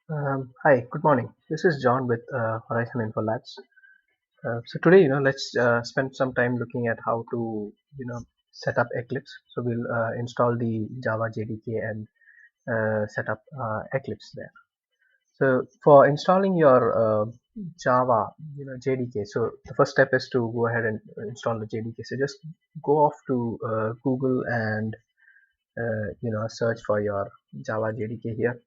Hi, good morning. This is John with Horizon Info Labs. So today, let's spend some time looking at how to, set up Eclipse. So we'll install the Java Jdk and set up Eclipse there. So for installing your Java, JDK. So the first step is to go ahead and install the JDK. So just go off to Google and search for your Java JDK here.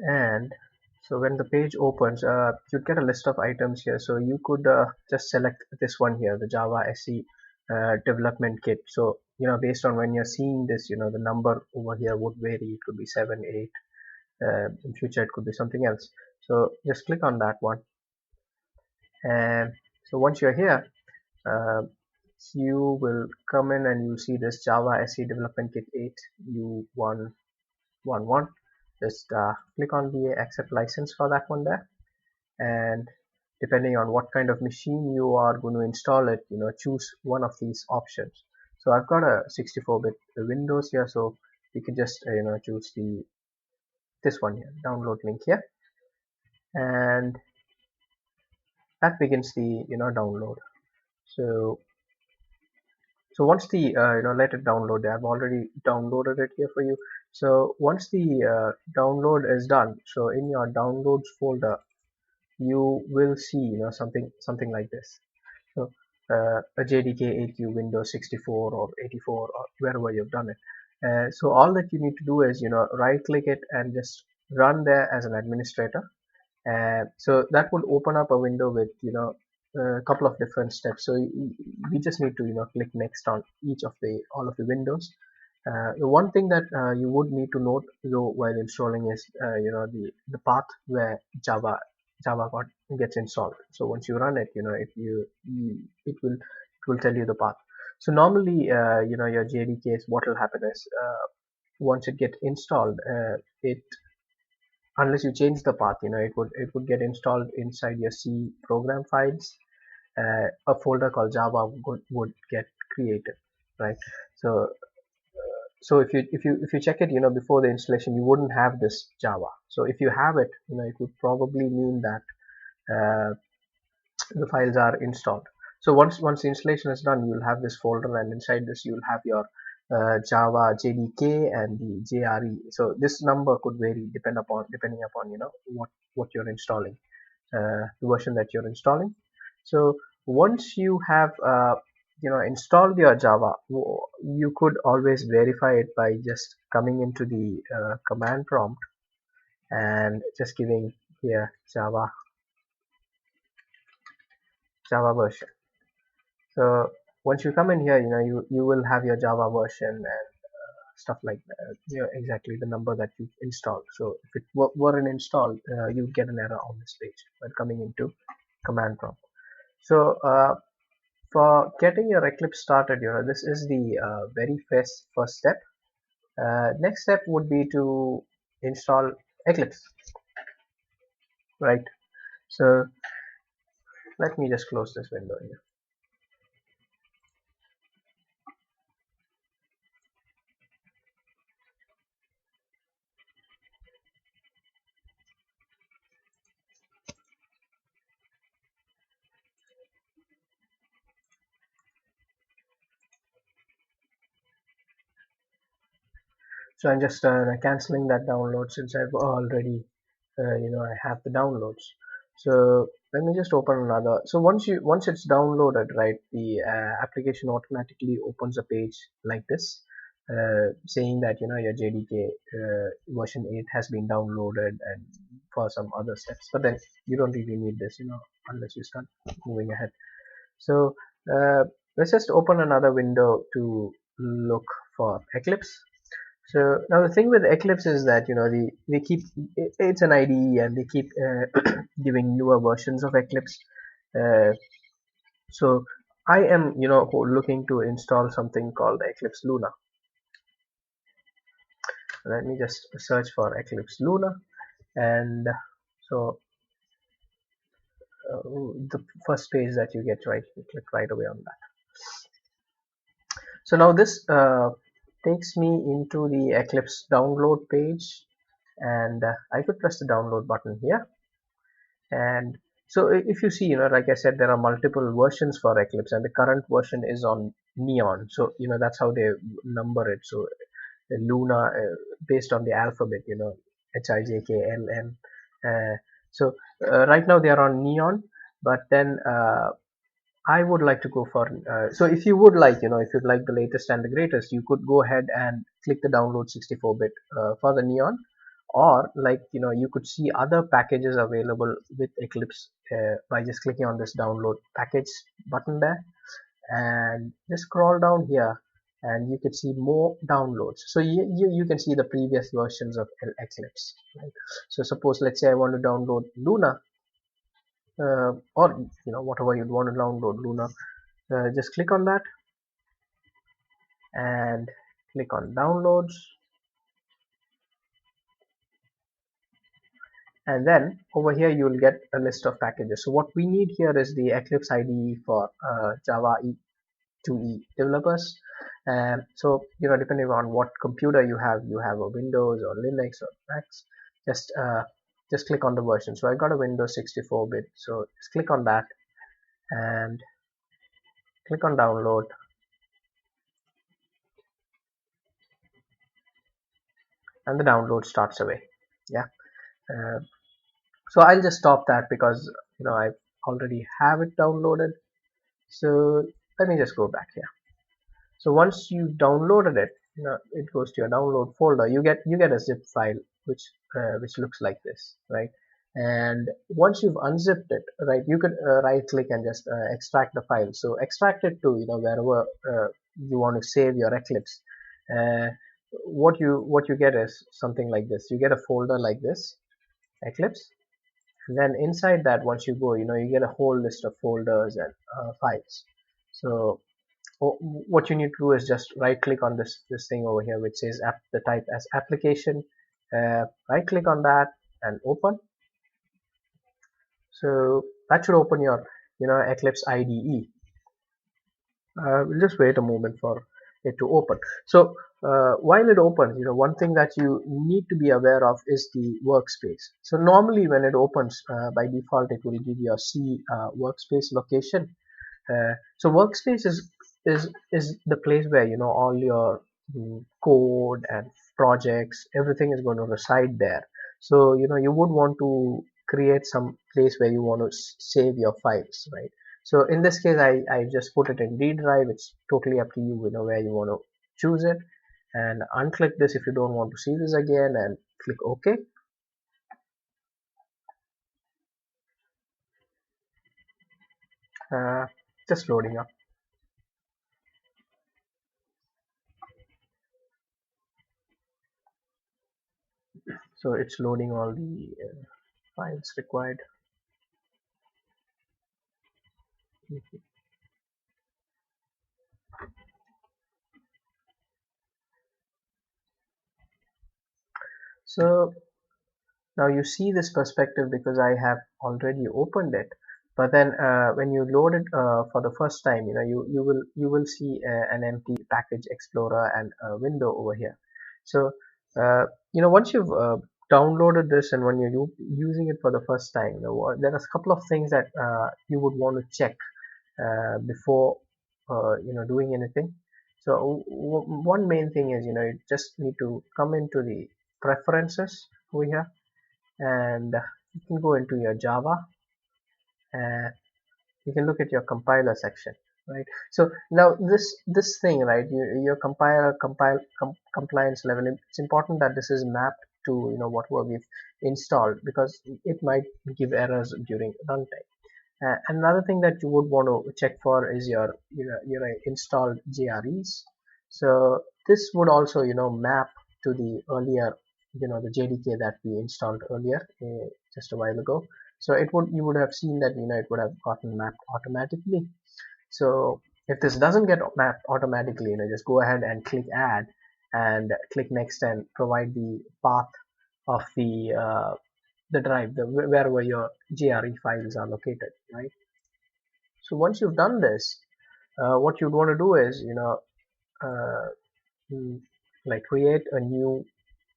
And so when the page opens, you get a list of items here. So you could just select this one here, the Java SE development kit. So based on when you're seeing this, the number over here would vary. It could be 7, 8. In future it could be something else. So just click on that one. And so once you're here, uh, you will come in and you'll see this Java SE development kit 8 U111. Just click on the accept license for that one there, and depending on what kind of machine you are going to install it, choose one of these options. So I've got a 64-bit Windows here, so you can just choose this one here, download link here, and that begins the download. So so once the let it download, I've already downloaded it here for you. So once the download is done, so in your downloads folder you will see something like this. So a JDK 8U Windows 64 or 84 or wherever you've done it. So all that you need to do is right click it and just run there as an administrator. So that will open up a window with a couple of different steps. So we just need to click next on each of the all of the windows. The one thing that you would need to note though while installing is the path where Java gets installed. So once you run it, if it will tell you the path. So normally, your JDKs, what will happen is once it gets installed, it unless you change the path, it would get installed inside your C program files. A folder called Java would get created, right? So if you check it, before the installation, you wouldn't have this Java. So if you have it, it would probably mean that uh, the files are installed. So once the installation is done, you'll have this folder, and inside this you'll have your Java JDK and the JRE. So this number could vary depending upon what you're installing, the version that you're installing. So once you have installed your Java, you could always verify it by just coming into the command prompt and just giving here Java version. So once you come in here, you will have your Java version and stuff like that, exactly the number that you installed. So if it weren't installed, you get an error on this page when coming into command prompt. So for getting your Eclipse started, this is the very first step. Next step would be to install Eclipse, right? So let me just close this window here. So I'm just canceling that download since I've already I have the downloads. So let me just open another. So once it's downloaded, right, the application automatically opens a page like this, saying that your JDK version 8 has been downloaded, and for some other steps. But then you don't really need this, unless you start moving ahead. So uh, let's just open another window to look for Eclipse. So now the thing with Eclipse is that they keep it's an IDE, and they keep giving newer versions of Eclipse. Uh, so I am looking to install something called Eclipse Luna. Let me just search for Eclipse Luna, and so the first page that you get, right, you click right away on that. So now this takes me into the Eclipse download page, and I could press the download button here. And so if you see, like I said, there are multiple versions for Eclipse, and the current version is on Neon. So that's how they number it. So Luna, based on the alphabet, Hijkl. So right now they are on Neon, but then I would like to go for so if you would like, if you'd like the latest and the greatest, you could go ahead and click the download 64-bit for the Neon, or like you could see other packages available with Eclipse by just clicking on this download package button there, and just scroll down here, and you can see more downloads. So you can see the previous versions of Eclipse, right? So suppose, let's say I want to download Luna, or whatever you'd want to download Luna. Just click on that and click on downloads, and then over here you will get a list of packages. So what we need here is the Eclipse IDE for Java 2E developers. And so depending on what computer you have a Windows or Linux or Macs, just click on the version. So I got a Windows 64-bit, so just click on that and click on download, and the download starts away. Yeah. uh, so I'll just stop that because I already have it downloaded. So let me just go back here. So once you downloaded it, it goes to your download folder. You get a zip file which looks like this, right? And once you've unzipped it, right, you could right click and just extract the file. So extract it to wherever you want to save your Eclipse. uh, what you get is something like this. You get a folder like this, Eclipse. Then inside that, once you go, you get a whole list of folders and files. So what you need to do is just right click on this thing over here which says the type as application. Right click on that and open. So that should open your Eclipse IDE. We'll just wait a moment for it to open. So while it opens, one thing that you need to be aware of is the workspace. So normally when it opens, by default it will give you a C workspace location. So workspace is the place where all your code and projects, everything is going to reside there. So you would want to create some place where you want to save your files, right? So in this case, I just put it in D drive. It's totally up to you, where you want to choose it, and unclick this if you don't want to see this again, and click OK. uh, just loading up. So it's loading all the files required. So now you see this perspective because I have already opened it. But then when you load it for the first time, you will see an empty package explorer and a window over here. So once you've downloaded this, and when you're using it for the first time, there are a couple of things that you would want to check before doing anything. So one main thing is you just need to come into the preferences over here, and you can go into your Java, and you can look at your compiler section, right? So now this thing, right, your compiler compliance level, it's important that this is mapped to whatever we've installed, because it might give errors during runtime. Another thing that you would want to check for is your installed JREs. So this would also map to the earlier the JDK that we installed earlier just a while ago. So you would have seen that it would have gotten mapped automatically. So if this doesn't get mapped automatically, just go ahead and click add and click next and provide the path of the drive, wherever your JRE files are located, right? So once you've done this, what you'd want to do is uh, like create a new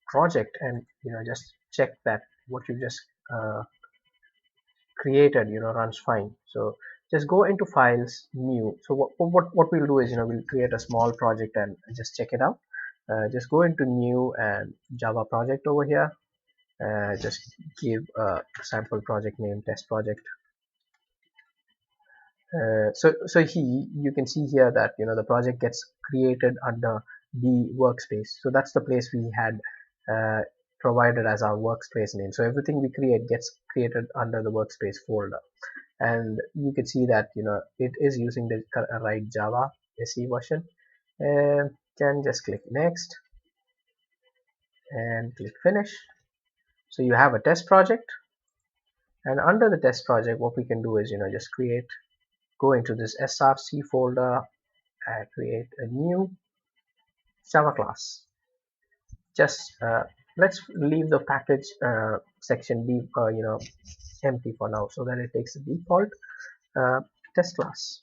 project and just check that what you just uh, created runs fine. So just go into files, new. So what we'll do is we'll create a small project and just check it out. Just go into new and Java project over here. Just give a sample project name, test project. So you can see here that the project gets created under the workspace. So that's the place we had uh, provided as our workspace name. So everything we create gets created under the workspace folder, and you can see that it is using the right Java SE version. And can just click next and click finish. So you have a test project, and under the test project what we can do is just go into this src folder and create a new Java class. Just let's leave the package section be empty for now, so that it takes the default uh, test class.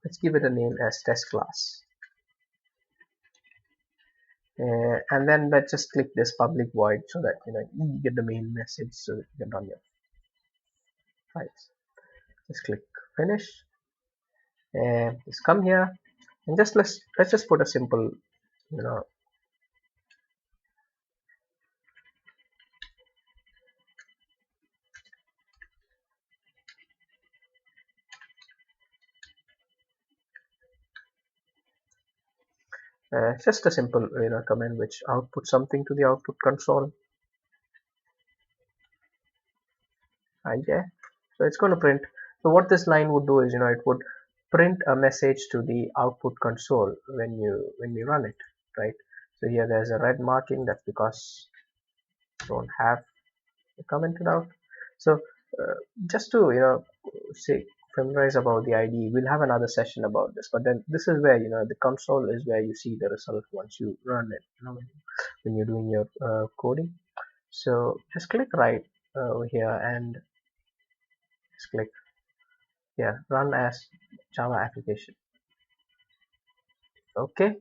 Let's give it a name as test class, and then let's just click this public void so that you get the main message so that you can run your files. Just click finish and just come here and just let's just put a simple you know just a simple command which outputs something to the output console. Yeah, so it's going to print. So what this line would do is it would print a message to the output console when you run it, right? So here there's a red marking. That's because I don't have it commented out. So uh, just to say familiarize about the IDE, we'll have another session about this, but then this is where the console is where you see the result once you run it, when you're doing your coding. So just click right over here and just click here, run as Java application. Okay,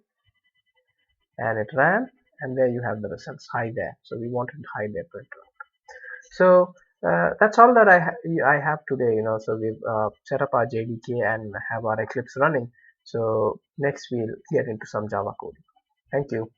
and it ran, and there you have the results. Hi there. So we wanted to hide their printer. So that's all that I have today. So we've set up our JDK and have our Eclipse running. So next we'll get into some Java coding. Thank you.